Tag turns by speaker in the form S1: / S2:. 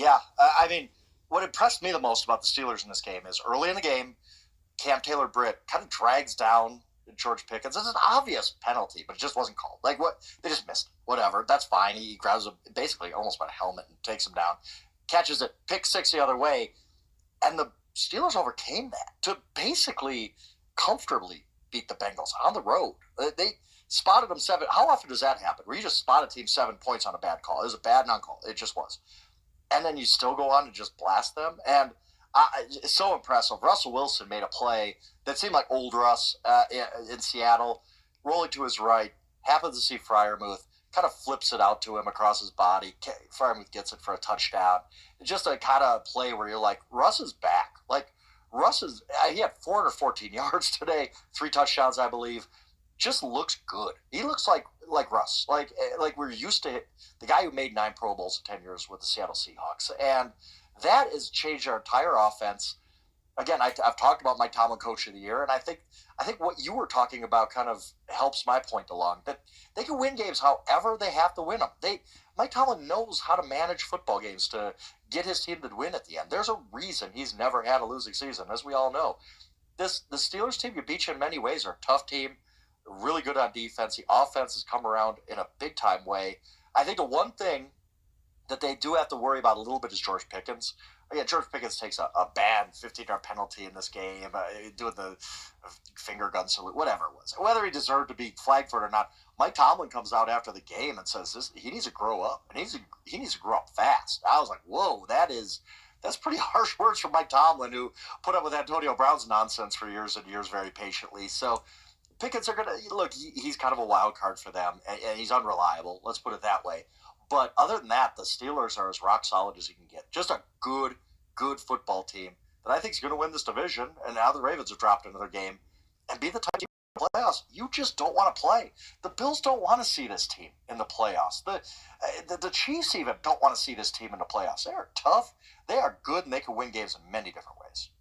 S1: Yeah, I mean, what impressed me the most about the Steelers in this game is early in the game, Cam Taylor-Britt kind of drags down George Pickens. It's an obvious penalty, but it just wasn't called. Like what? They just missed it. Whatever. That's fine. He grabs him basically almost by the helmet and takes him down, catches it, pick six the other way, and the Steelers overcame that to basically comfortably beat the Bengals on the road. They spotted them seven. How often does that happen? Where you just spot a team 7 points on a bad call? It was a bad non-call. It just was. And then you still go on and just blast them. And it's so impressive. Russell Wilson made a play that seemed like old Russ in Seattle, rolling to his right, happens to see Freiermuth, kind of flips it out to him across his body. Freiermuth gets it for a touchdown. It's just a kind of play where you're like, Russ is back. Like, he had 414 yards today, 3 touchdowns, I believe. Just looks good. He looks like Russ, like we're used to the guy who made 9 Pro Bowls in 10 years with the Seattle Seahawks, and that has changed our entire offense. Again, I've talked about Mike Tomlin Coach of the Year, and I think what you were talking about kind of helps my point along, that they can win games however they have to win them. Mike Tomlin knows how to manage football games to get his team to win at the end. There's a reason he's never had a losing season, as we all know. The Steelers team can beat you in many ways. They're a tough team, really good on defense. The offense has come around in a big-time way. I think the one thing that they do have to worry about a little bit is George Pickens. Again, George Pickens takes a bad 15-yard penalty in this game, doing the finger gun salute, whatever it was. Whether he deserved to be flagged for it or not, Mike Tomlin comes out after the game and says he needs to grow up, and he needs to grow up fast. I was like, whoa, that's pretty harsh words from Mike Tomlin, who put up with Antonio Brown's nonsense for years and years very patiently. So Pickens are going to look. He's kind of a wild card for them, and he's unreliable. Let's put it that way. But other than that, the Steelers are as rock solid as you can get. Just a good football team that I think is going to win this division. And now the Ravens have dropped another game and be the type of team in the playoffs you just don't want to play. The Bills don't want to see this team in the playoffs. The Chiefs even don't want to see this team in the playoffs. They are tough. They are good, and they can win games in many different ways.